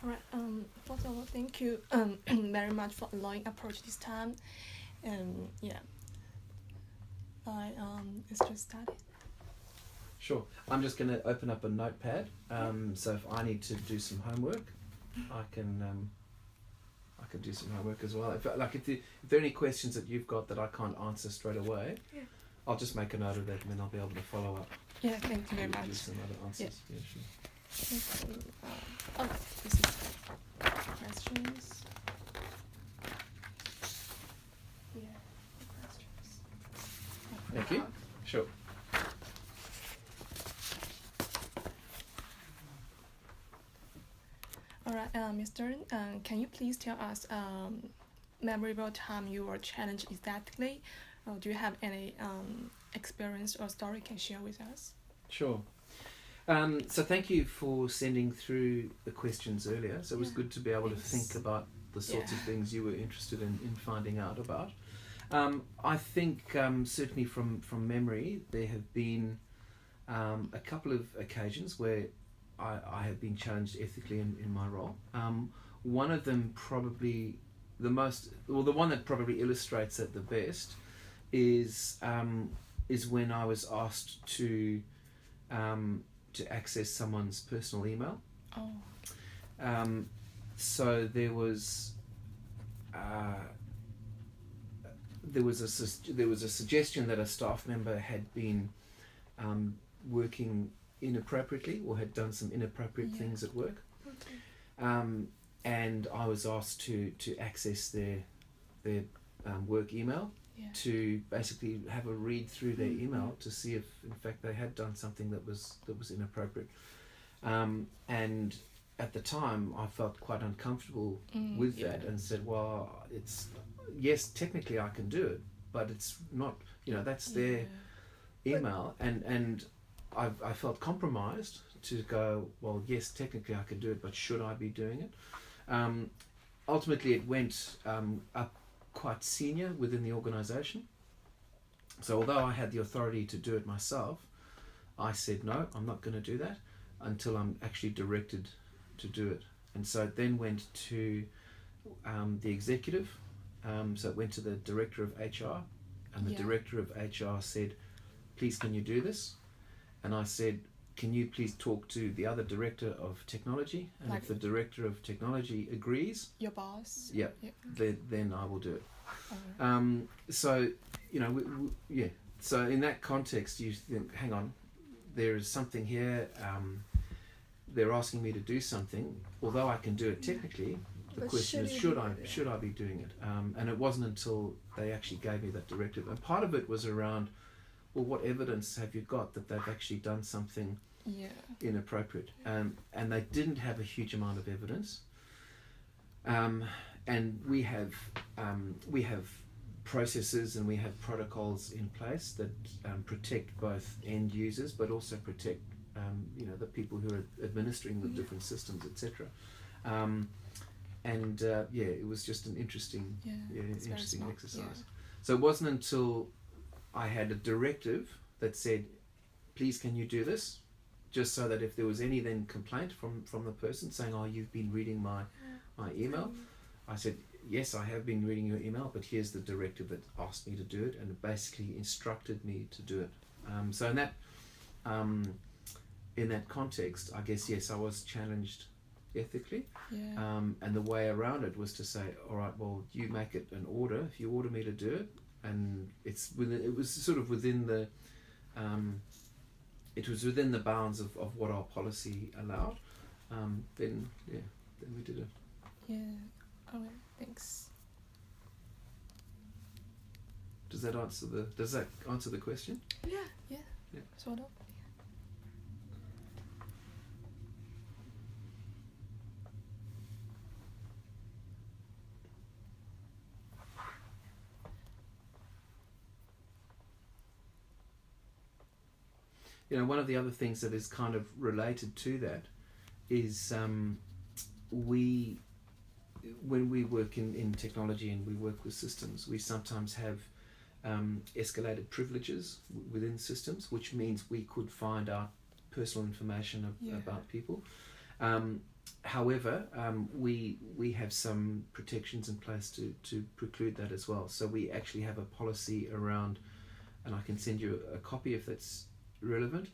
All right. First of all, thank you very much for allowing approach this time. Yeah, let's just start it. Sure. I'm just going to open up a notepad. So if I need to do some homework, I can do some homework as well. If there are any questions that you've got that I can't answer straight away, Yeah. I'll just make a note of that, and then I'll be able to follow up. Yeah, thank you very Do much. some other answers. Yeah, sure. Okay, this is questions. Yeah, questions. Thank you. Sure. All right, Mr. Can you please tell us memorable time you were challenged exactly? Do you have any experience or story you can share with us? Sure. So thank you for sending through the questions earlier. So it was good to be able to think about the sorts of things you were interested in finding out about. I think certainly from memory there have been a couple of occasions where I have been challenged ethically in my role. One of them probably the one that probably illustrates it the best is when I was asked to access someone's personal email. Oh. So there was a suggestion that a staff member had been working inappropriately or had done some inappropriate things at work. Okay. And I was asked to access their work email to basically have a read through their email to see if in fact they had done something that was inappropriate. And at the time I felt quite uncomfortable with that and said, well, yes, technically I can do it, but it's not, that's their email, and I felt compromised to go, well, yes, technically I could do it, but should I be doing it? Ultimately, it went up quite senior within the organisation. So although I had the authority to do it myself, I said, no, I'm not going to do that until I'm actually directed to do it. And so it then went to the executive. So it went to the director of HR, and the director of HR said, please, can you do this? And I said, can you please talk to the other director of technology? And if the director of technology agrees, your boss, then I will do it. So, so in that context, you think, hang on, there is something here. They're asking me to do something, although I can do it technically. The question is, should I be doing it? And it wasn't until they actually gave me that directive. And part of it was around, well, what evidence have you got that they've actually done something inappropriate? And they didn't have a huge amount of evidence. And we have processes and we have protocols in place that protect both end users, but also protect the people who are administering the different systems, etc. It was just an interesting exercise. So it wasn't until I had a directive that said, please, can you do this? Just so that if there was any then complaint from the person saying, oh, you've been reading my email, I said, yes, I have been reading your email, but here's the directive that asked me to do it, and it basically instructed me to do it. So in that context, I guess, yes, I was challenged ethically. And the way around it was to say, all right, well, you make it an order. If you order me to do it, and it was sort of within the bounds of what our policy allowed, then we did it. Okay, thanks. Does that answer the question? Yeah. Sort of. One of the other things that is kind of related to that is when we work in technology and we work with systems, we sometimes have escalated privileges within systems, which means we could find out personal information about people. However, we have some protections in place to preclude that as well. So we actually have a policy around, and I can send you a copy if that's relevant.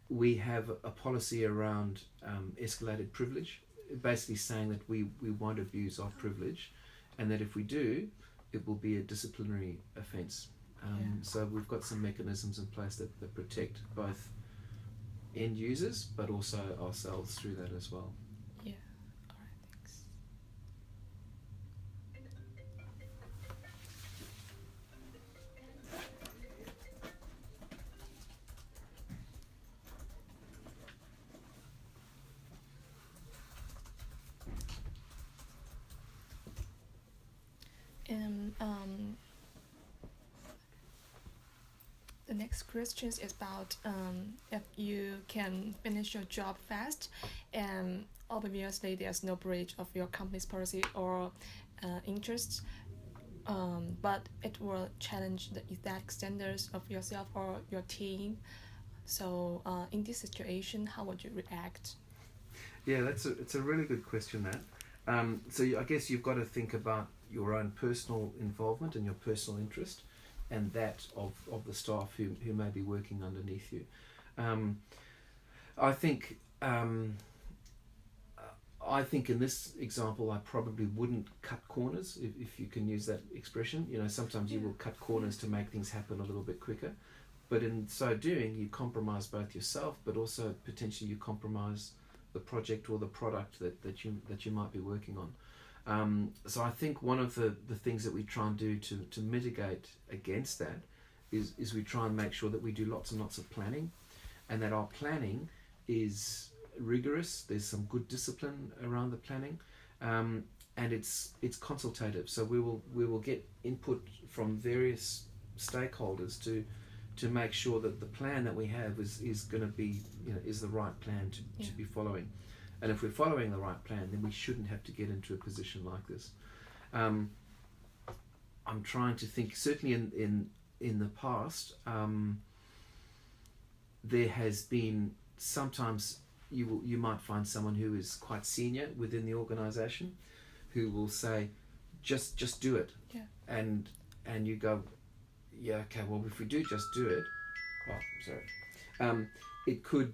We have a policy around escalated privilege, basically saying that we won't abuse our privilege, and that if we do, it will be a disciplinary offence. So we've got some mechanisms in place that protect both end users but also ourselves through that as well. Yeah. All right. Thanks. And the next question is about if you can finish your job fast, and obviously there's no breach of your company's policy or interests, but it will challenge the exact standards of yourself or your team. So in this situation, how would you react? Yeah, it's a really good question, that. So I guess you've got to think about your own personal involvement and your personal interest, and that of the staff who may be working underneath you. I think in this example, I probably wouldn't cut corners, if you can use that expression. You know, sometimes you will cut corners to make things happen a little bit quicker, but in so doing, you compromise both yourself, but also potentially you compromise the project or the product that you might be working on. So I think one of the things that we try and do to mitigate against that is we try and make sure that we do lots and lots of planning, and that our planning is rigorous. There's some good discipline around the planning, and it's consultative. So we will get input from various stakeholders to make sure that the plan that we have is going to be, is the right plan to be following. And if we're following the right plan, then we shouldn't have to get into a position like this. I'm trying to think, certainly in the past, there has been, sometimes you might find someone who is quite senior within the organisation who will say, just do it. Yeah. And you go, yeah, okay, well, if we do just do it, it could,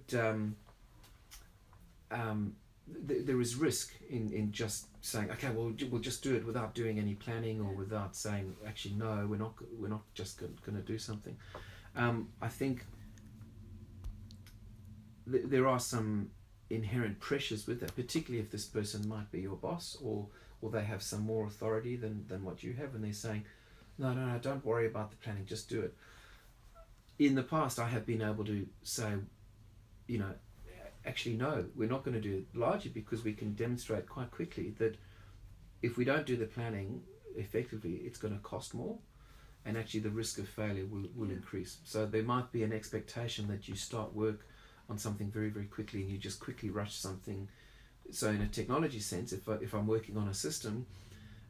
there is risk in just saying, okay, well, we'll just do it without doing any planning, or without saying, actually, no, we're not just going to do something. I think there are some inherent pressures with that, particularly if this person might be your boss, or they have some more authority than what you have, and they're saying, no, don't worry about the planning, just do it. In the past, I have been able to say, actually, no, we're not going to do it, largely because we can demonstrate quite quickly that if we don't do the planning effectively, it's going to cost more, and actually the risk of failure will increase. So there might be an expectation that you start work on something very, very quickly, and you just quickly rush something. So in a technology sense, if I'm working on a system,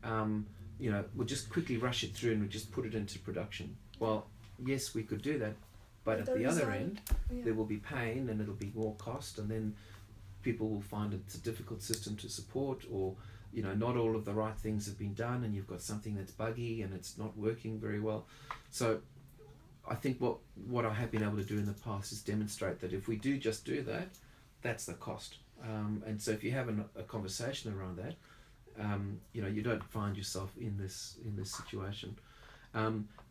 we'll just quickly rush it through and we'll just put it into production. Well, yes, we could do that, but at the other end, there will be pain and it'll be more cost, and then people will find it's a difficult system to support, or not all of the right things have been done, and you've got something that's buggy and it's not working very well. So I think what I have been able to do in the past is demonstrate that if we do just do that, that's the cost. And so if you have a conversation around that, you don't find yourself in this situation.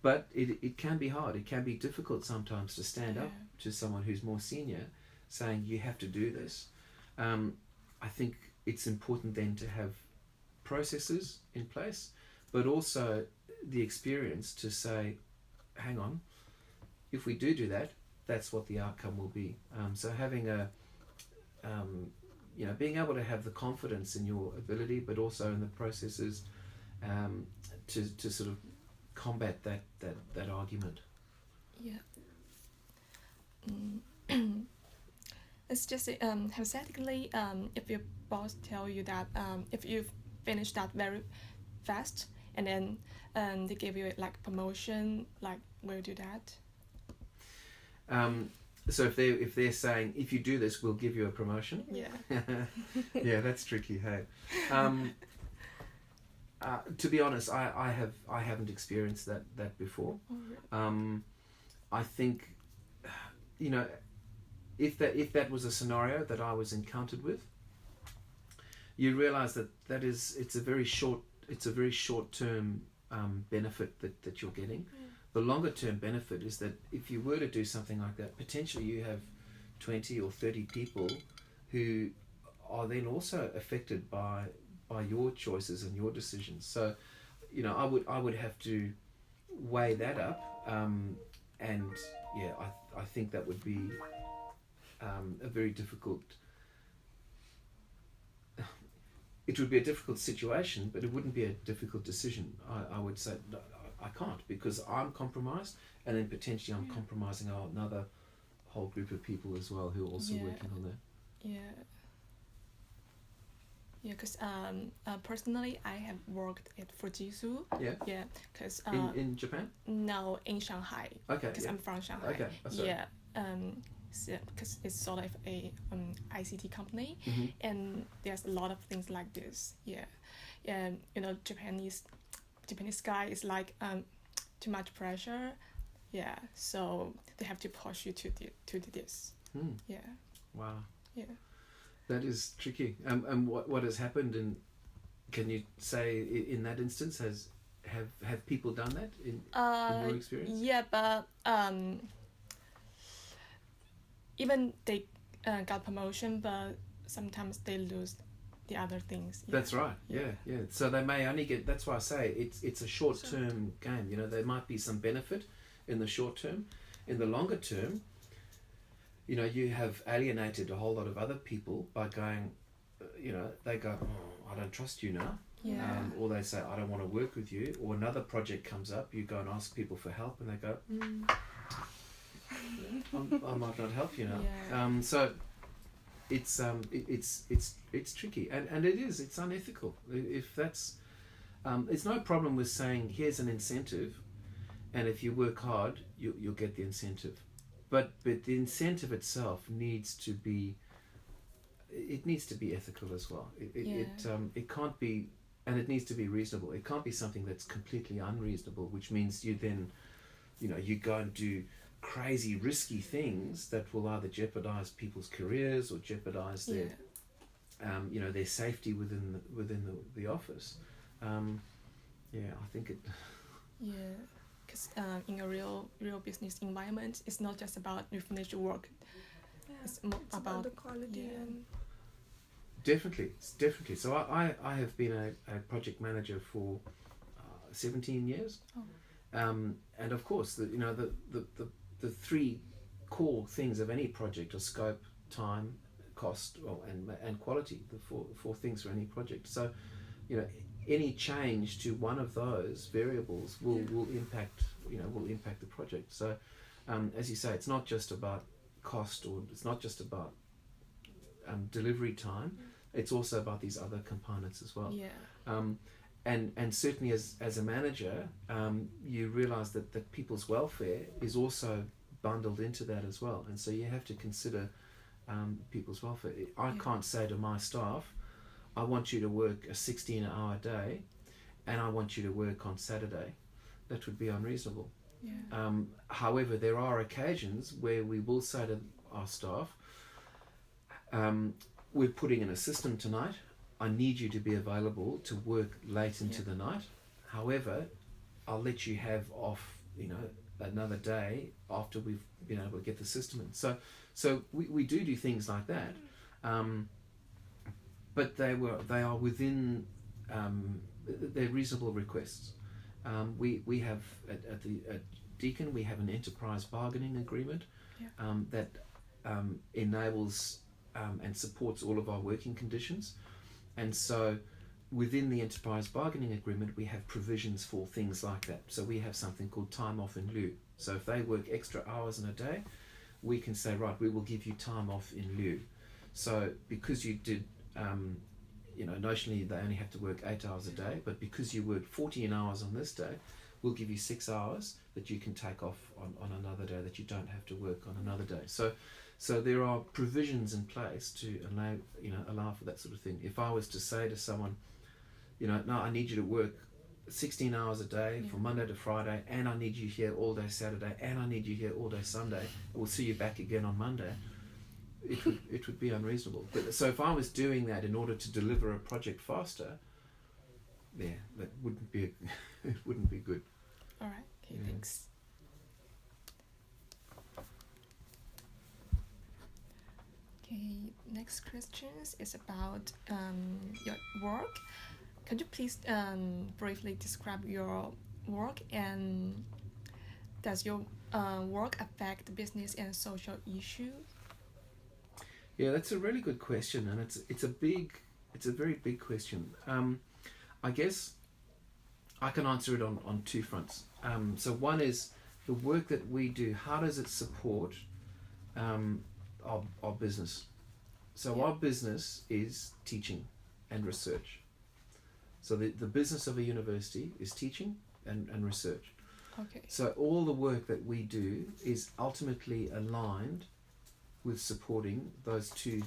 But it can be hard. It can be difficult sometimes to stand up to someone who's more senior, saying you have to do this. I think it's important then to have processes in place, but also the experience to say, hang on, if we do that, that's what the outcome will be. So having being able to have the confidence in your ability, but also in the processes to sort of combat that argument. Yeah. Let's just say, hypothetically, if your boss tell you that if you finish that very fast, and then they give you like promotion, like will you do that? So if they're saying, if you do this, we'll give you a promotion. Yeah. Yeah, that's tricky. Hey, to be honest, I haven't experienced that before. Oh, really? I think, you know, if that was a scenario that I was encountered with, you realise it's a very short term benefit that you're getting. The longer term benefit is that if you were to do something like that, potentially you have 20 or 30 people who are then also affected by your choices and your decisions. So, you know, I would have to weigh that up, and yeah, I think that would be a very difficult. It would be a difficult situation, but it wouldn't be a difficult decision. I would say no, I can't, because I'm compromised, and then potentially I'm compromising another whole group of people as well who are also working on that. Yeah. Yeah, because personally, I have worked at Fujitsu. Yeah. Yeah, because in Japan? no, in Shanghai. Okay. Because I'm from Shanghai. Okay. Yeah. Because it's sort of a ICT company, and there's a lot of things like this. Yeah. And you know, Japanese guy is like too much pressure. Yeah. So they have to push you to this. Yeah. Wow. Yeah. That is tricky. And what has happened, and can you say in that instance have people done that in your experience? Yeah, but even they got promotion, but sometimes they lose the other things. Yeah. That's right. Yeah. So they may only get. That's why I say it's a short term game. You know, there might be some benefit in the short term. In the longer term, you know, you have alienated a whole lot of other people by going, you know, they go, oh, I don't trust you now. Yeah. Or they say, I don't want to work with you. Or another project comes up, you go and ask people for help, and they go, I might not help you now. Yeah. So it's tricky, and it's unethical. If that's, it's no problem with saying, here's an incentive, and if you work hard, you'll get the incentive. But the incentive itself needs to be ethical as well. It can't be, and it needs to be reasonable. It can't be something that's completely unreasonable, which means you then, you know, you go and do crazy risky things that will either jeopardize people's careers or jeopardize their, you know, their safety within the office. I think it. Yeah. Because in a real business environment, it's not just about you finish your work. Yeah, it's more about the quality. And Definitely. So I have been a project manager for 17 years, and of course the three core things of any project are scope, time, cost, and quality. The four things for any project. So, you know, any change to one of those variables will impact the project. So, as you say, it's not just about cost, or it's not just about delivery time. It's also about these other components as well. Yeah. And certainly as a manager, you realise that people's welfare is also bundled into that as well. And so you have to consider people's welfare. I can't say to my staff, I want you to work a 16-hour day and I want you to work on Saturday. That would be unreasonable. Yeah. However, there are occasions where we will say to our staff, we're putting in a system tonight. I need you to be available to work late into the night. However, I'll let you have off, you know, another day after we've been able to get the system in. So we do things like that. But they are within they're reasonable requests. We have at Deakin we have an enterprise bargaining agreement that enables and supports all of our working conditions, and so within the enterprise bargaining agreement we have provisions for things like that. So we have something called time off in lieu. So if they work extra hours in a day, we can say, right, we will give you time off in lieu. So because you did you know, notionally they only have to work 8 hours a day, but because you worked 14 hours on this day, we'll give you 6 hours that you can take off on another day, that you don't have to work on another day. So there are provisions in place to allow for that sort of thing. If I was to say to someone, no, I need you to work 16 hours a day from Monday to Friday, and I need you here all day Saturday, and I need you here all day Sunday, we'll see you back again on Monday, it would be unreasonable. But so if I was doing that in order to deliver a project faster, that wouldn't be it wouldn't be good. All right. Okay. Thanks. Okay. Next question is about your work. Could you please briefly describe your work, and does your work affect business and social issues? Yeah, that's a really good question, and it's a very big question. I guess I can answer it on two fronts. So one is the work that we do. How does it support our business? So our business is teaching and research. So the business of a university is teaching and research. Okay. So all the work that we do is ultimately aligned with supporting those two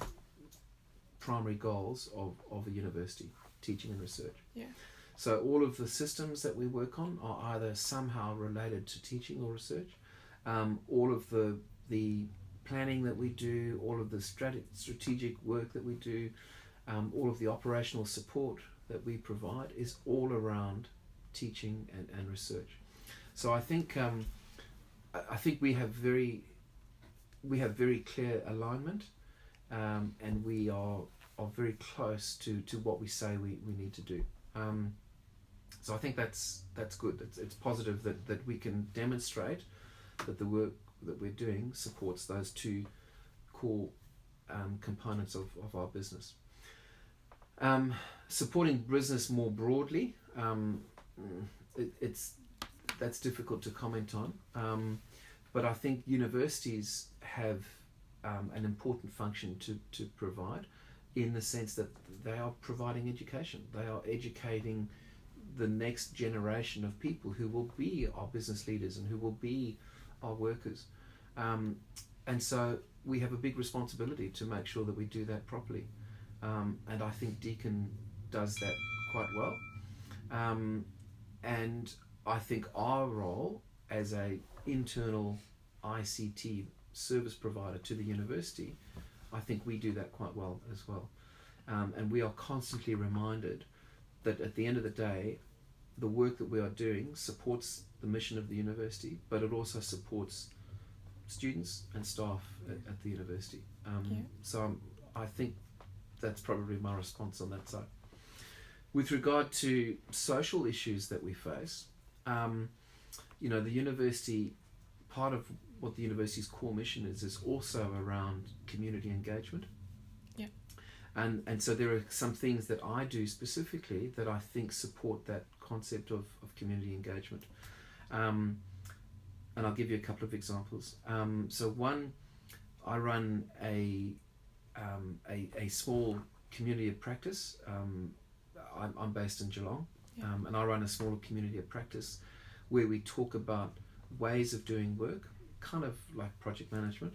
primary goals of a university, teaching and research. Yeah. So all of the systems that we work on are either somehow related to teaching or research. All of the planning that we do, all of the strategic work that we do, all of the operational support that we provide is all around teaching and research. So I think we have very clear alignment, and we are very close to what we say we need to do. So I think that's good. It's positive that we can demonstrate that the work that we're doing supports those two core components of our business. Supporting business more broadly, that's difficult to comment on, but I think universities have an important function to provide, in the sense that they are providing education. They are educating the next generation of people who will be our business leaders and who will be our workers. And so we have a big responsibility to make sure that we do that properly. And I think Deakin does that quite well. And I think our role as a internal ICT service provider to the university, I think we do that quite well as well. And we are constantly reminded that at the end of the day, the work that we are doing supports the mission of the university, but it also supports students and staff at the university. So I think that's probably my response on that side. With regard to social issues that we face, the university, part of what the university's core mission is also around community engagement. Yeah. And so there are some things that I do specifically that I think support that concept of community engagement. And I'll give you a couple of examples. So one, I run a small community of practice. I'm based in Geelong, and I run a small community of practice where we talk about ways of doing work, kind of like project management.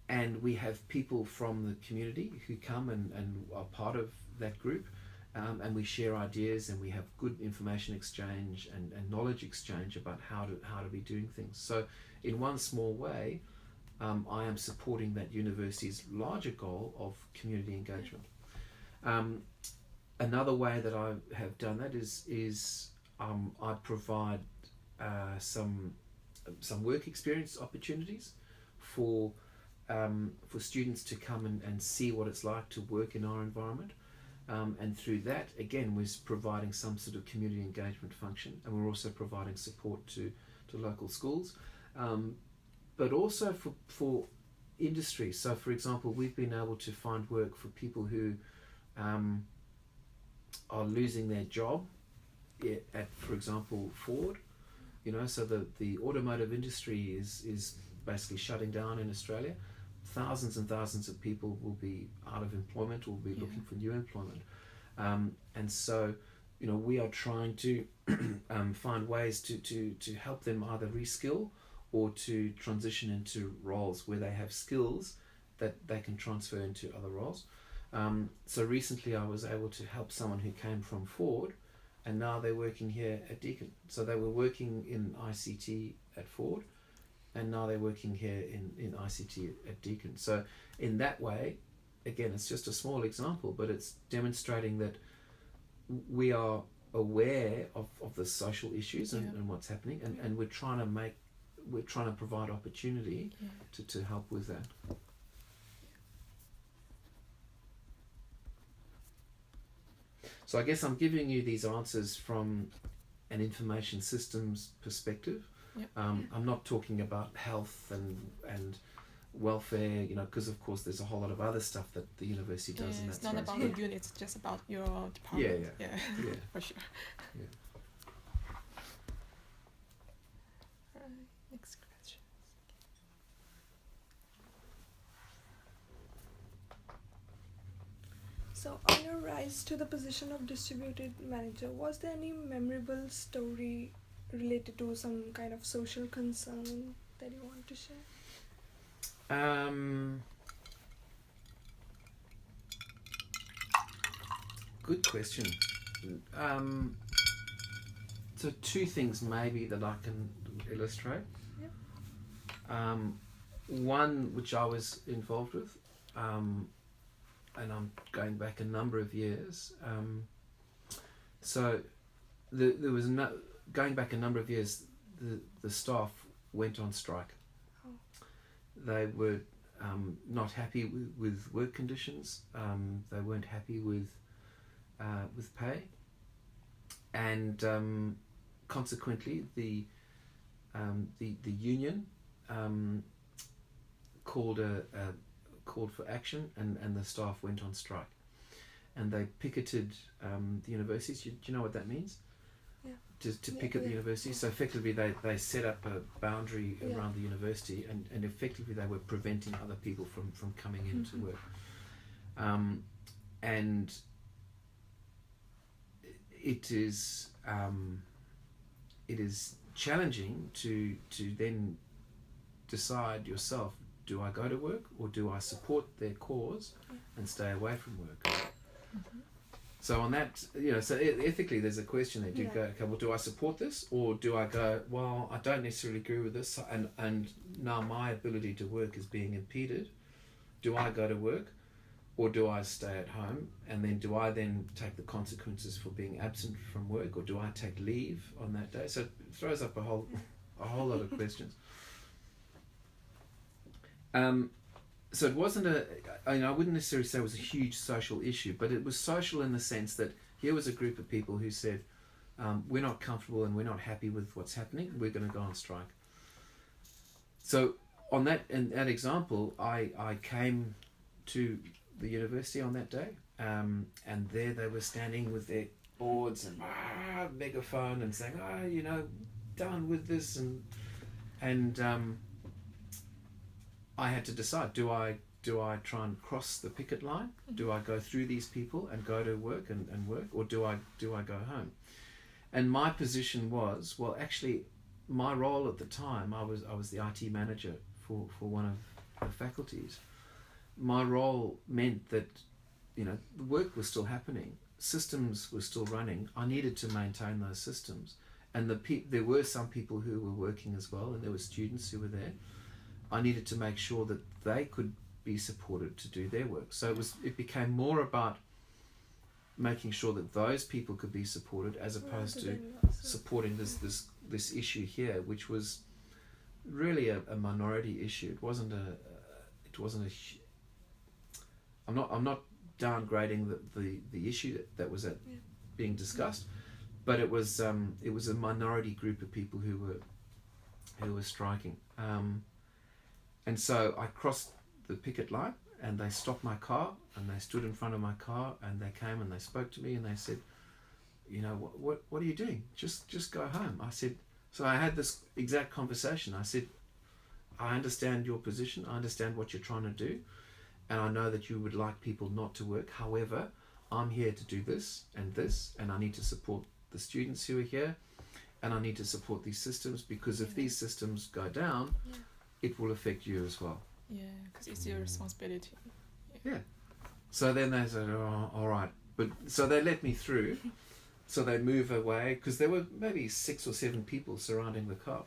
And we have people from the community who come and are part of that group, and we share ideas, and we have good information exchange and knowledge exchange about how to be doing things. So in one small way, I am supporting that university's larger goal of community engagement. Another way that I have done that is I provide some work experience opportunities for students to come and see what it's like to work in our environment. And through that, again, we're providing some sort of community engagement function, and we're also providing support to local schools, but also for industry. So, for example, we've been able to find work for people who are losing their job at, for example, Ford. So the automotive industry is basically shutting down in Australia. Thousands and thousands of people will be out of employment or will be looking for new employment. And so we are trying to find ways to help them either reskill or to transition into roles where they have skills that they can transfer into other roles. So recently I was able to help someone who came from Ford, and now they're working here at Deakin. So they were working in ICT at Ford, and now they're working here in ICT at Deakin. So in that way, again, it's just a small example, but it's demonstrating that we are aware of the social issues and what's happening, and we're trying to provide opportunity to help with that. So I guess I'm giving you these answers from an information systems perspective. I'm not talking about health and welfare, because of course there's a whole lot of other stuff that the university does in that space. It's not about the unit, it's just about your department. Yeah. For sure. Yeah. Next question. So on your rise to the position of distributed manager, was there any memorable story related to some kind of social concern that you want to share? Good question. So two things maybe that I can illustrate. One which I was involved with, and I'm going back a number of years. So there was going back a number of years, the staff went on strike. They were not happy with work conditions. They weren't happy with pay, and consequently the union called for action, and the staff went on strike, and they picketed the universities. Do you know what that means? To picket the university. So effectively they set up a boundary around the university, and effectively they were preventing other people from coming into work. And it is challenging to then decide yourself, do I go to work or do I support their cause and stay away from work? So on that, so ethically there's a question there. Do you go, okay, well, do I support this, or do I go, well, I don't necessarily agree with this, and now my ability to work is being impeded. Do I go to work, or do I stay at home, and then do I then take the consequences for being absent from work, or do I take leave on that day? So it throws up a whole lot of questions. So it wasn't I wouldn't necessarily say it was a huge social issue, but it was social in the sense that here was a group of people who said, we're not comfortable and we're not happy with what's happening, we're going to go on strike. So in that example, I came to the university on that day, and there they were standing with their boards and megaphone and saying, done with this, and I had to decide, do I try and cross the picket line? Do I go through these people and go to work and work, or do I go home? And my position was, well, actually my role at the time, I was the IT manager for one of the faculties. My role meant that the work was still happening, systems were still running. I needed to maintain those systems, and there were some people who were working as well, and there were students who were there. I needed to make sure that they could be supported to do their work. So it became more about making sure that those people could be supported, as opposed to supporting this issue here, which was really a minority issue. It wasn't a. I'm not downgrading the issue that was being discussed, but it was a minority group of people who were striking. And so I crossed the picket line, and they stopped my car, and they stood in front of my car, and they came and they spoke to me, and they said, what are you doing? Just go home. I said, so I had this exact conversation. I said, I understand your position. I understand what you're trying to do, and I know that you would like people not to work. However, I'm here to do this, and I need to support the students who are here, and I need to support these systems, because if these systems go down, it will affect you as well. Yeah, because it's your responsibility. Yeah. So then they said, oh, all right. But so they let me through. So they move away, because there were maybe 6 or 7 people surrounding the car.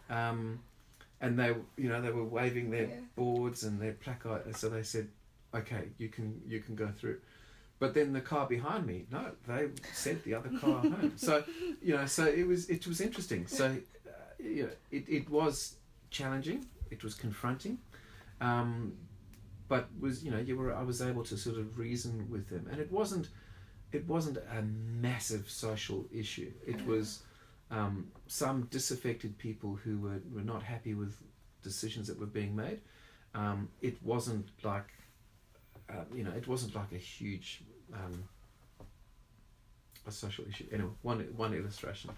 And they, they were waving their boards and their placard. So they said, okay, you can go through. But then the car behind me, no, they sent the other car home. So, so it was interesting. So, it was challenging. It was confronting. But I was able to sort of reason with them, and it wasn't a massive social issue. It was some disaffected people who were not happy with decisions that were being made. It wasn't like a huge a social issue. Anyway, one illustration.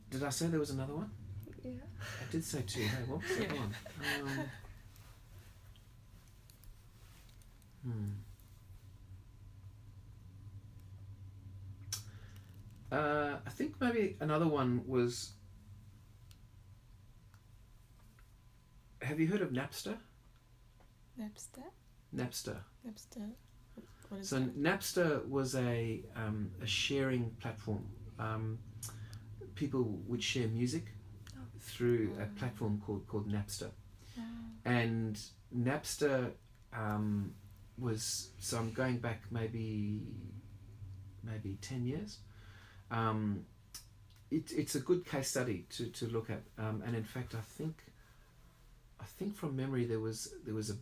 Did I say there was another one? Yeah. I did say 2. Hey, what was that one? I think maybe another one was. Have you heard of Napster? Napster. What is So that? Napster was a sharing platform. People would share music through a platform called Napster. And Napster was, so I'm going back maybe 10 years. It's a good case study to look at. And in fact, I think from memory there was a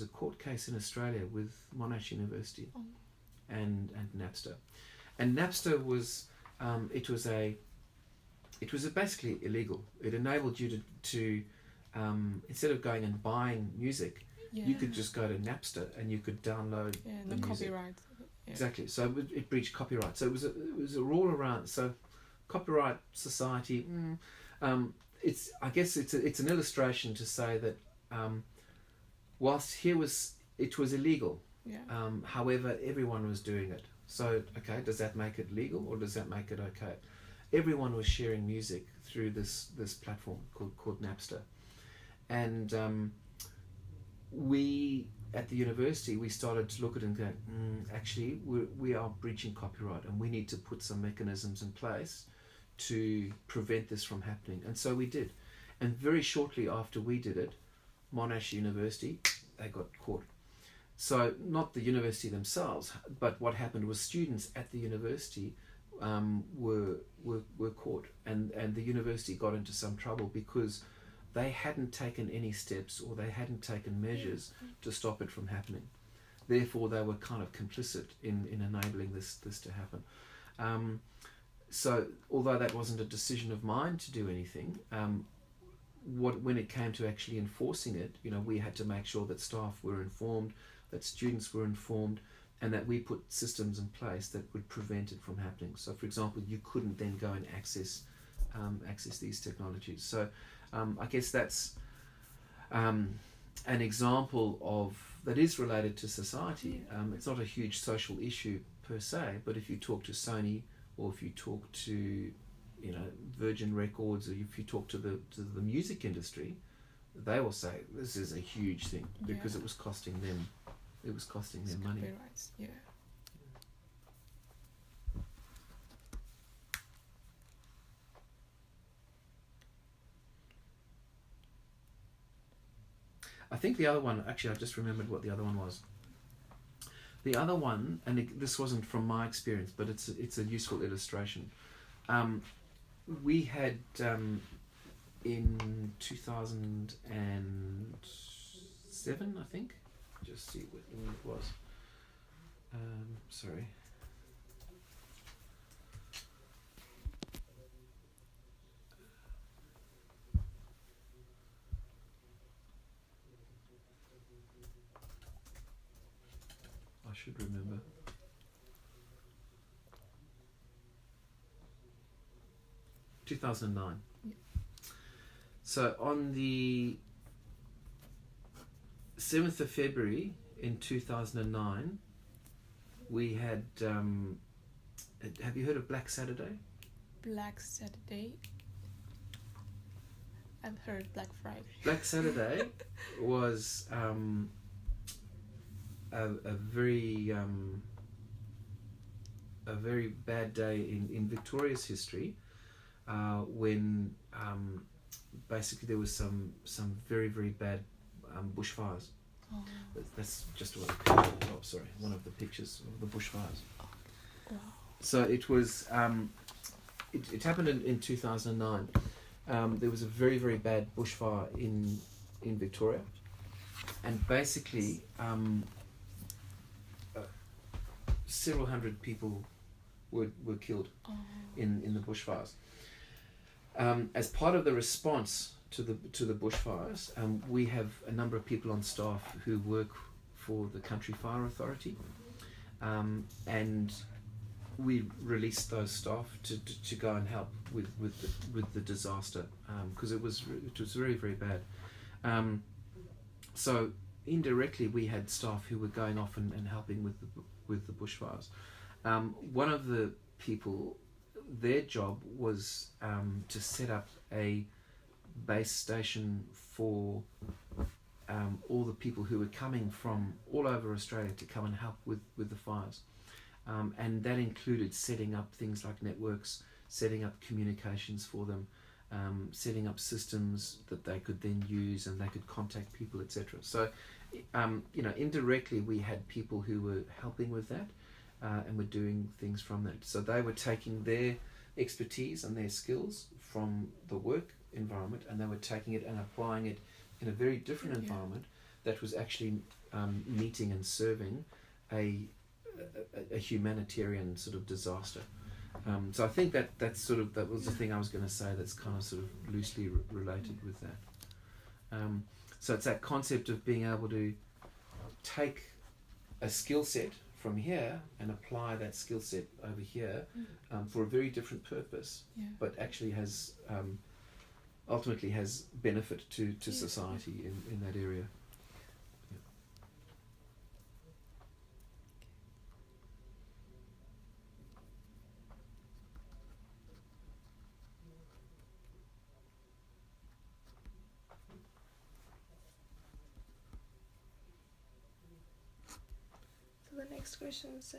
court case in Australia with Monash University and Napster. And Napster was it was basically illegal. It enabled you to instead of going and buying music, you could just go to Napster and you could download the music. Copyright. Yeah. Exactly. So it breached copyright. So it was a rule around. So copyright society. I guess it's an illustration to say that whilst it was illegal. Yeah. However, everyone was doing it. So okay, does that make it legal or does that make it okay? Everyone was sharing music through this platform called Napster, and we at the university we started to look at it and go, actually we are breaching copyright and we need to put some mechanisms in place to prevent this from happening. And so we did, and very shortly after we did it, Monash University, they got caught. So not the university themselves, but what happened was students at the university were caught, and the university got into some trouble because they hadn't taken any steps or they hadn't taken measures to stop it from happening. Therefore, they were kind of complicit in enabling this to happen. So although that wasn't a decision of mine to do anything, when it came to actually enforcing it, we had to make sure that staff were informed, that students were informed, and that we put systems in place that would prevent it from happening. So, for example, you couldn't then go and access these technologies. So, I guess that's an example of that is related to society. It's not a huge social issue per se, but if you talk to Sony or if you talk to Virgin Records, or if you talk to the music industry, they will say this is a huge thing because it was costing them. It was costing them money. Copyrights, yeah. I think the other one, actually I just remembered what the other one was. The other one, and this wasn't from my experience, but it's a useful illustration. We had in 2007, I think. Just see when it was. Sorry. I should remember. – 2009. Yeah. So on the 7th of February in 2009, we had, have you heard of Black Saturday? Black Saturday. I've heard Black Friday. Black Saturday was a very bad day in Victoria's history, when basically there was some very, very bad bushfires. Oh. That's just one of the pictures. Oh, sorry, one of the pictures of the bushfires. Wow. So it was. It happened in 2009. There was a very, very bad bushfire in Victoria, and basically several hundred people were killed in the bushfires. As part of the response to the bushfires, we have a number of people on staff who work for the Country Fire Authority, and we released those staff to go and help with the disaster, because it was very, very bad. So indirectly we had staff who were going off and helping with the bushfires. One of the people, their job was to set up a base station for all the people who were coming from all over Australia to come and help with the fires. And that included setting up things like networks, setting up communications for them, setting up systems that they could then use and they could contact people, etc. So, indirectly we had people who were helping with that, and were doing things from that. So they were taking their expertise and their skills from the work environment, and they were taking it and applying it in a very different environment that was actually meeting and serving a humanitarian sort of disaster. So I think that was the thing I was going to say, that's kind of sort of loosely related with that. So it's that concept of being able to take a skill set from here and apply that skill set over here, for a very different purpose, but actually has ultimately has benefit to society in that area. The next question is,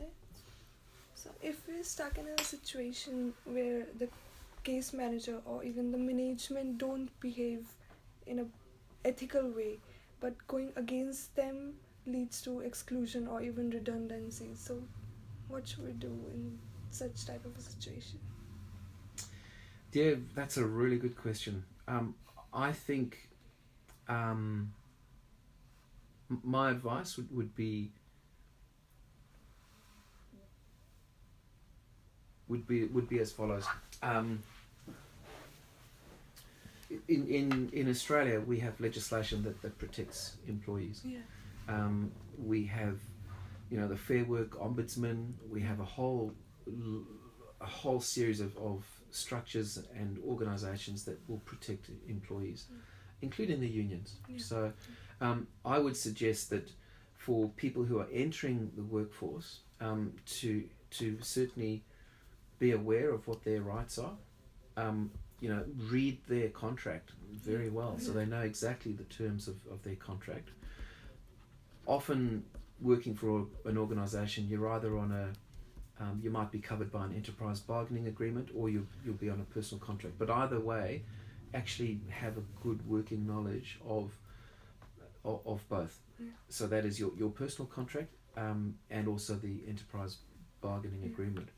so if we're stuck in a situation where the case manager or even the management don't behave in a ethical way, but going against them leads to exclusion or even redundancy, so what should we do in such type of a situation? Yeah, that's a really good question. I think my advice would be as follows. In Australia, we have legislation that protects employees. We have, the Fair Work Ombudsman. We have a whole series of structures and organisations that will protect employees, including the unions. So I would suggest that for people who are entering the workforce, to certainly be aware of what their rights are. Read their contract very well, so they know exactly the terms of their contract. Often working for an organisation, you're either on you might be covered by an enterprise bargaining agreement, or you'll be on a personal contract. But either way, actually have a good working knowledge of both. So that is your personal contract, and also the enterprise bargaining agreement.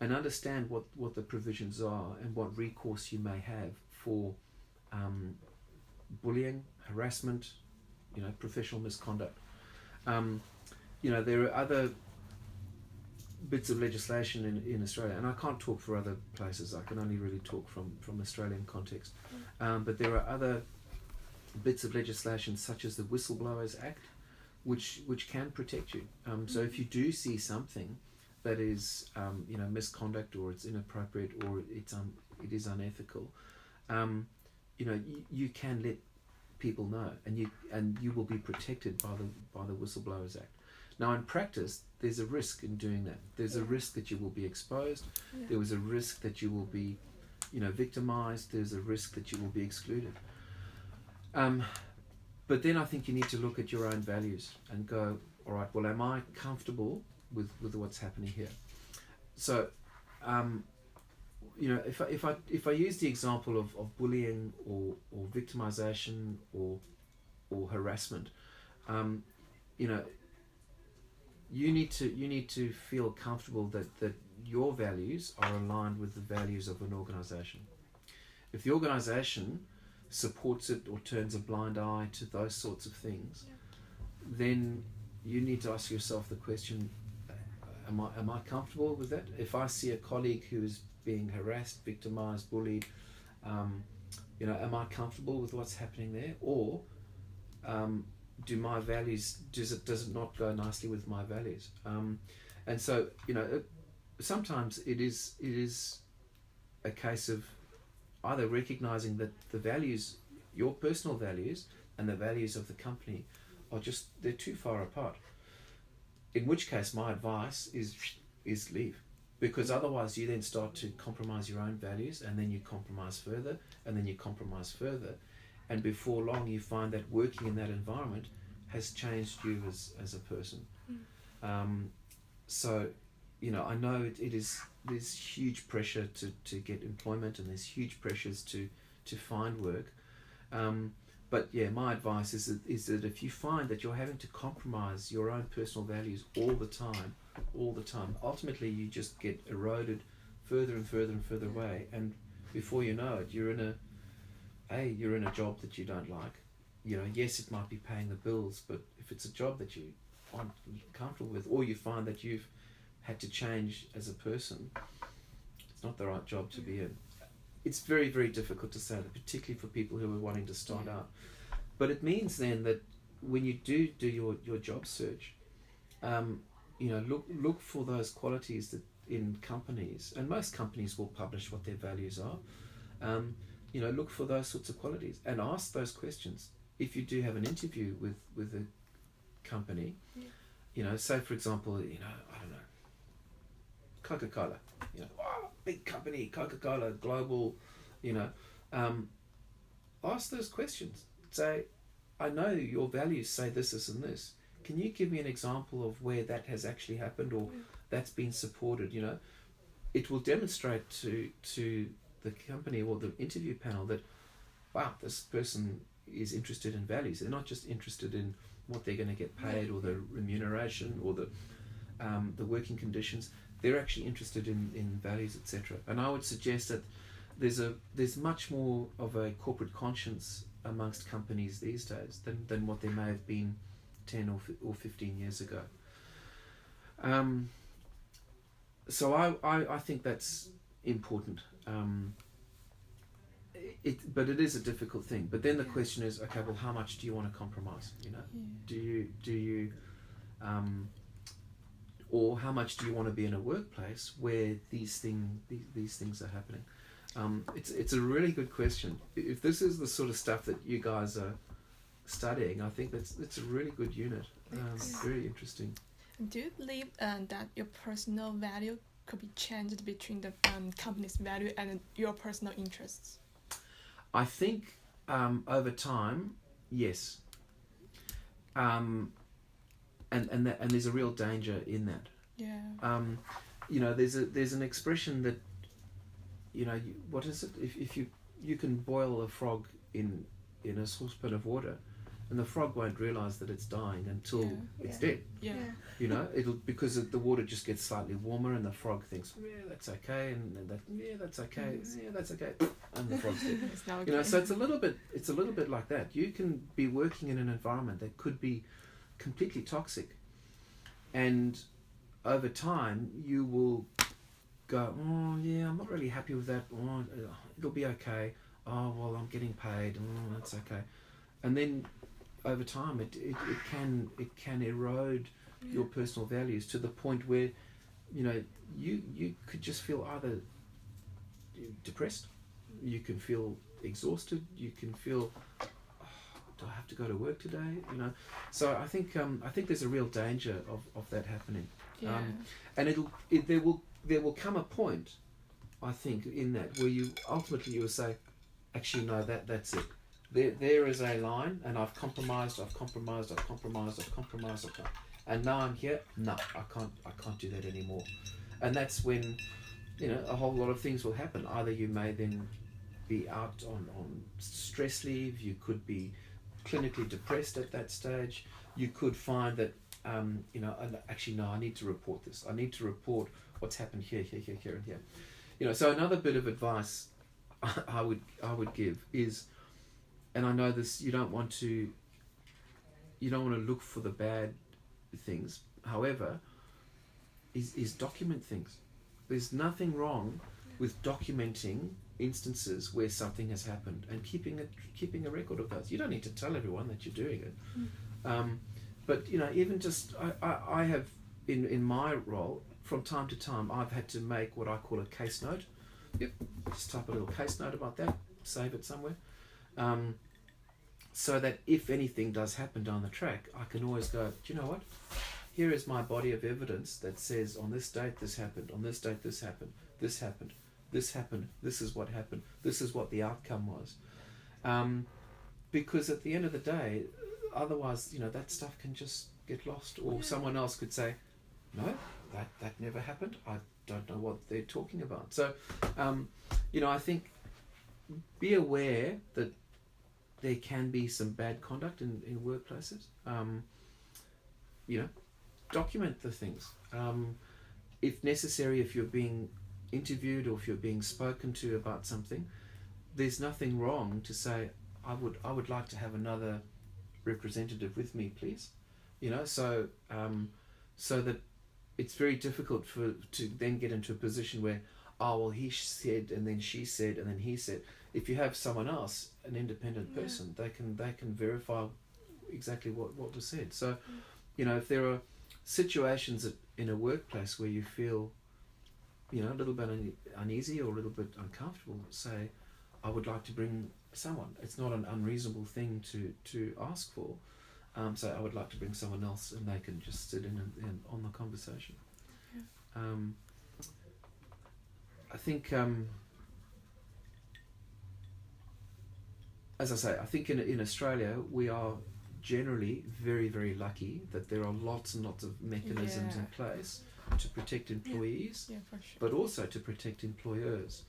And understand what the provisions are and what recourse you may have for bullying, harassment, professional misconduct. There are other bits of legislation in Australia, and I can't talk for other places. I can only really talk from Australian context. But there are other bits of legislation, such as the Whistleblowers Act, which can protect you. So if you do see something that is misconduct, or it's inappropriate, or it is unethical, you can let people know, and you will be protected by the Whistleblowers Act. Now, in practice, there's a risk in doing that. There's a risk that you will be exposed. There was a risk that you will be, victimized. There's a risk that you will be excluded. But then I think you need to look at your own values and go, all right, well, am I comfortable with what's happening here? So, if I use the example of bullying or victimization or harassment, you need to feel comfortable that your values are aligned with the values of an organization. If the organization supports it or turns a blind eye to those sorts of things, then you need to ask yourself the question, am I comfortable with that? If I see a colleague who is being harassed, victimized, bullied, am I comfortable with what's happening there? Or do my values, does it not go nicely with my values? And so, sometimes it is a case of either recognizing that the values, your personal values and the values of the company they're too far apart. In which case my advice is leave. Because otherwise you then start to compromise your own values, and then you compromise further, and then you compromise further. And before long you find that working in that environment has changed you as a person. So, I know there's huge pressure to get employment, and there's huge pressures to find work. But yeah, my advice is that if you find that you're having to compromise your own personal values all the time, ultimately you just get eroded further and further and further away, and before you know it, you're in a job that you don't like. Yes, it might be paying the bills, but if it's a job that you aren't comfortable with, or you find that you've had to change as a person, it's not the right job to be in. It's very, very difficult to say that, particularly for people who are wanting to start out. But it means then that when you do your job search, look for those qualities that in companies, and most companies will publish what their values are. Look for those sorts of qualities and ask those questions. If you do have an interview with a company, say for example, I don't know, Coca-Cola, big company, Coca-Cola, global, ask those questions. Say, I know your values say this, this and this. Can you give me an example of where that has actually happened, or that's been supported? It will demonstrate to the company or the interview panel that, wow, this person is interested in values. They're not just interested in what they're going to get paid or the remuneration or the working conditions. They're actually interested in values, etc. And I would suggest that there's much more of a corporate conscience amongst companies these days than what there may have been 10 or 15 years ago. So I think that's important. But it is a difficult thing. But then the question is, okay, well, how much do you want to compromise? Do you or how much do you want to be in a workplace where these things are happening? It's a really good question. If this is the sort of stuff that you guys are studying, I think it's a really good unit. Very interesting. Do you believe that your personal value could be changed between the company's value and your personal interests? I think over time, yes. And there's a real danger in that. Yeah. There's an expression that, what is it? If you can boil a frog in a saucepan of water, and the frog won't realize that it's dying until it's dead. Yeah. Because the water just gets slightly warmer, and the frog thinks, yeah, that's okay, and that's okay, yeah, that's okay, and the frog's dead. It's not okay. So it's a little bit like that. You can be working in an environment that could be completely toxic, and over time you will go, oh yeah, I'm not really happy with that. Oh, it'll be okay. Oh well, I'm getting paid. Oh, that's okay. And then over time it can erode your personal values to the point where you could just feel either depressed, you can feel exhausted, you can feel, to go to work today? You know, so I think there's a real danger of that happening. Yeah. And there will come a point, I think, in that where you ultimately you will say, actually no, that's it. There is a line, and I've compromised, and now I'm here. No, I can't do that anymore. And that's when, you know, a whole lot of things will happen. Either you may then be out on stress leave. You could be clinically depressed at that stage. You could find that, you know, actually no, I need to report this. I need to report what's happened here, and here. You know, so another bit of advice I would give is, and I know this, you don't want to look for the bad things. However, is document things. There's nothing wrong with documenting instances where something has happened and keeping a record of those. You don't need to tell everyone that you're doing it. But you know, even just I have in my role, from time to time, I've had to make what I call a case note. Yep, just type a little case note about that, save it somewhere, so that if anything does happen down the track, I can always go, do you know what? Here is my body of evidence that says on this date this happened, on this date this happened, this happened, this happened, this is what happened, this is what the outcome was. Because at the end of the day, otherwise, you know, that stuff can just get lost, or someone else could say, no, that never happened. I don't know what they're talking about. So, you know, I think be aware that there can be some bad conduct in workplaces. You know, document the things. If necessary, if you're being interviewed or if you're being spoken to about something, there's nothing wrong to say, I would like to have another representative with me, please. You know, so that it's very difficult to then get into a position where, oh well, he said and then she said and then he said. If you have someone else, an independent person, they can verify exactly what was said. So, you know, if there are situations in a workplace where you feel, you know, a little bit uneasy or a little bit uncomfortable, say, I would like to bring someone. It's not an unreasonable thing to ask for. So I would like to bring someone else, and they can just sit in and on the conversation. Yeah. I think, as I say, I think in Australia we are generally very, very lucky that there are lots and lots of mechanisms in place to protect employees, for sure. but also to protect employers.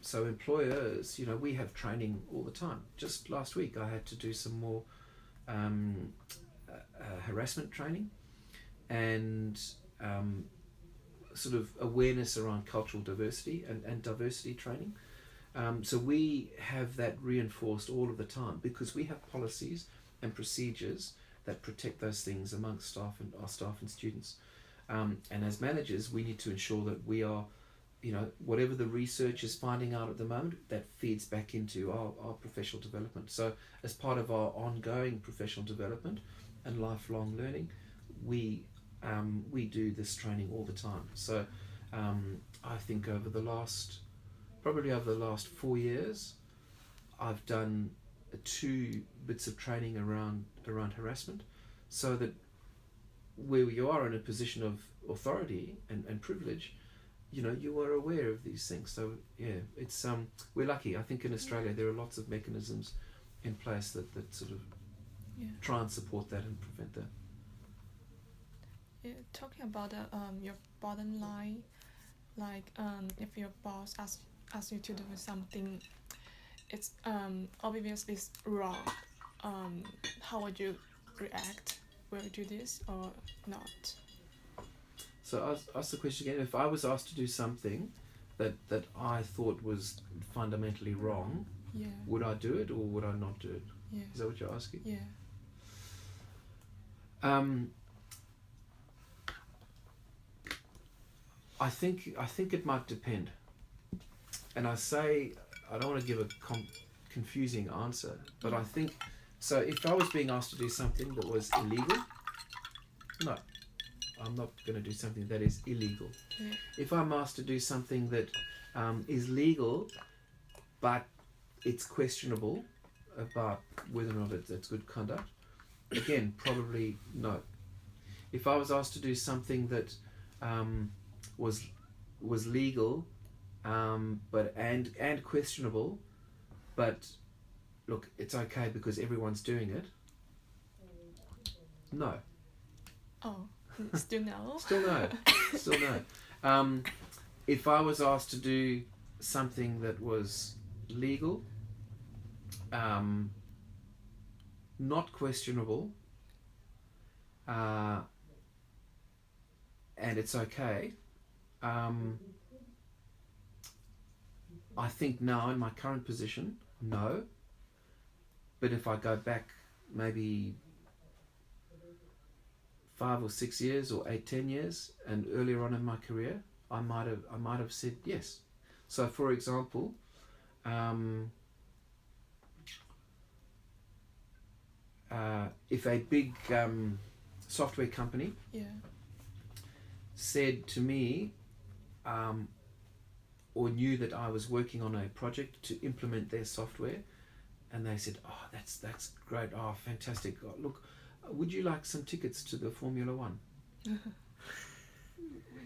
So employers, you know, we have training all the time. Just last week I had to do some more harassment training and sort of awareness around cultural diversity and diversity training. So we have that reinforced all of the time because we have policies and procedures that protect those things amongst staff and our staff and students. And as managers, we need to ensure that we are, you know, whatever the research is finding out at the moment, that feeds back into our professional development. So as part of our ongoing professional development and lifelong learning, we do this training all the time. So I think over the last 4 years, I've done 2 bits of training around harassment, so that where you are in a position of authority and privilege, you know, you are aware of these things. So yeah, it's we're lucky. I think in Australia there are lots of mechanisms in place that sort of try and support that and prevent that. Yeah, talking about your bottom line, like if your boss asks you to do something, it's obviously wrong. How would you react? Will you do this or not? So ask the question again. If I was asked to do something that I thought was fundamentally wrong, would I do it or would I not do it? Yeah. Is that what you're asking? Yeah. I think it might depend. And I don't want to give a confusing answer, but I think, so if I was being asked to do something that was illegal, no, I'm not going to do something that is illegal. Yeah. If I'm asked to do something that is legal, but it's questionable about whether or not it's good conduct? Again, probably no. If I was asked to do something that was legal, but and questionable, but look, it's okay because everyone's doing it. No. Oh, still no. Still no. Still no. If I was asked to do something that was legal, not questionable, and it's okay, I think now in my current position, no. But if I go back maybe 5 or 6 years or 8, 10 years and earlier on in my career, I might have said yes. So for example, if a big software company said to me, or knew that I was working on a project to implement their software, and they said, "Oh, that's great! Oh, fantastic! Oh, look, would you like some tickets to the Formula One?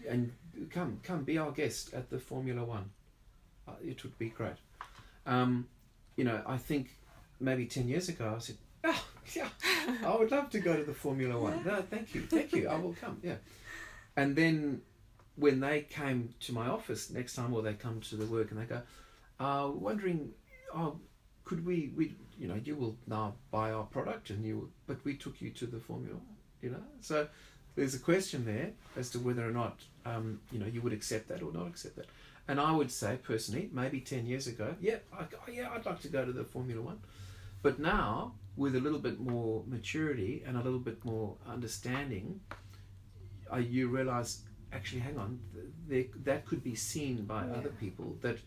And come, be our guest at the Formula One. It would be great." I think maybe 10 years ago I said, "Oh, yeah, I would love to go to the Formula One. No, thank you, I will come." Yeah, and then when they came to my office next time, or they come to the work and they go, wondering, could we you will now buy our product, but we took you to the Formula One, So there's a question there as to whether or not, you would accept that or not accept that. And I would say personally, maybe 10 years ago, I'd like to go to the Formula One. But now, with a little bit more maturity and a little bit more understanding, you realise, actually, hang on, that could be seen by other people, that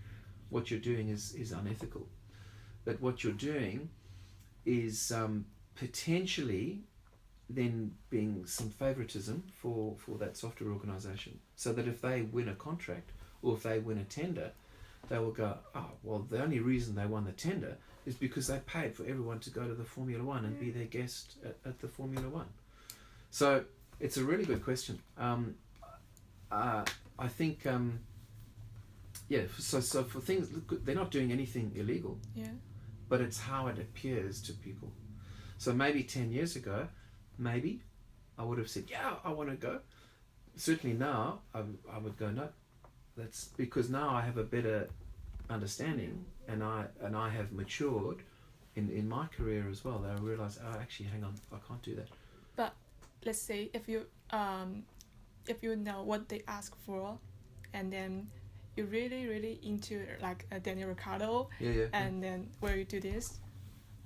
what you're doing is unethical. That what you're doing is potentially then being some favoritism for that software organisation. So that if they win a contract or if they win a tender, they will go, "Oh, well, the only reason they won the tender is because they paid for everyone to go to the Formula One and be their guest at the Formula One." So it's a really good question. I think, so for things, look, they're not doing anything illegal, but it's how it appears to people. So maybe 10 years ago, maybe I would have said, "Yeah, I want to go." Certainly now, I would go, "No." That's because now I have a better understanding, and I have matured in my career as well. I realise, actually, hang on, I can't do that. But let's say if you know what they ask for, and then you're really into like Daniel Ricciardo, and then will you do this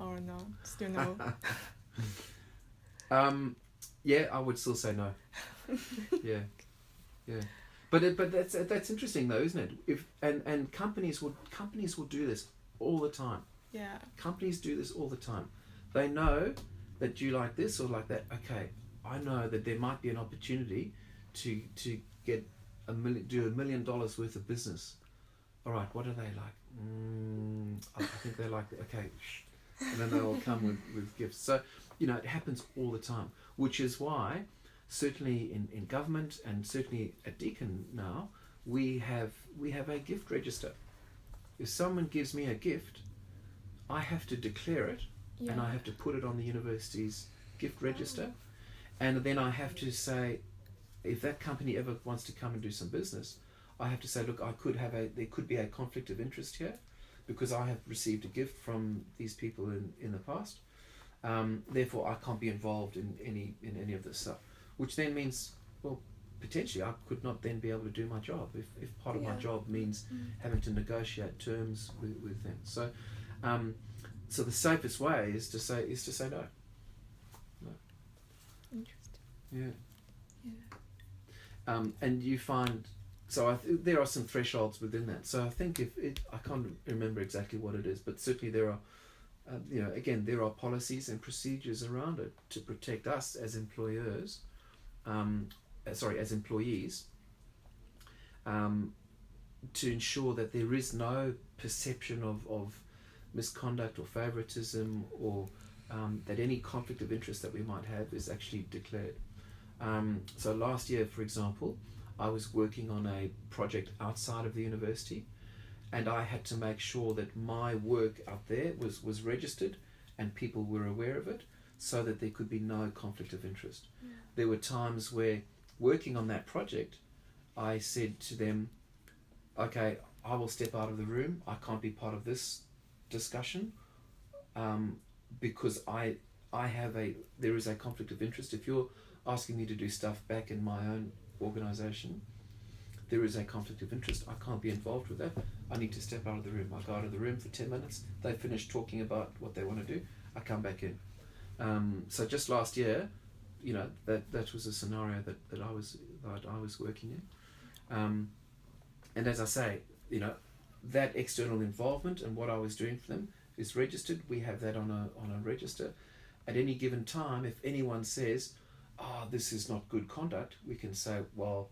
or no? Still no. I would still say no. yeah. But that's interesting though, isn't it? And companies will do this all the time. Yeah. Companies do this all the time. They know that you like this or like that. Okay, I know that there might be an opportunity to get do $1 million worth of business. All right, what are they like? I think they like, okay, and then they'll come with gifts. So, it happens all the time, which is why, certainly in government and certainly at Deakin now, we have a gift register. If someone gives me a gift, I have to declare it, and I have to put it on the university's gift register, and then I have to say, if that company ever wants to come and do some business, I have to say, look, there could be a conflict of interest here, because I have received a gift from these people in the past. Therefore, I can't be involved in any of this stuff. Which then means, well, potentially I could not then be able to do my job if part of my job means having to negotiate terms with them. So, so the safest way is to say no. Interesting. And you find, so there are some thresholds within that. So I think I can't remember exactly what it is, but certainly there are, again, there are policies and procedures around it to protect us as employers, as employees, to ensure that there is no perception of misconduct or favoritism, or that any conflict of interest that we might have is actually declared. So last year, for example, I was working on a project outside of the university, and I had to make sure that my work out there was registered and people were aware of it, so that there could be no conflict of interest. There were times where, working on that project, I said to them, okay, I will step out of the room, I can't be part of this discussion, because there is a conflict of interest. If you're asking me to do stuff back in my own organisation, there is a conflict of interest. I can't be involved with that. I need to step out of the room. I go out of the room for 10 minutes, they finish talking about what they want to do, I come back in. So just last year, you know, that was a scenario that I was working in. And as I say, you know, that external involvement and what I was doing for them is registered. We have that on a register. At any given time, if anyone says, this is not good conduct, we can say, well,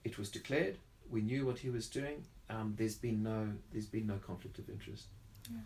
it was declared, we knew what he was doing, there's been no conflict of interest. Yeah.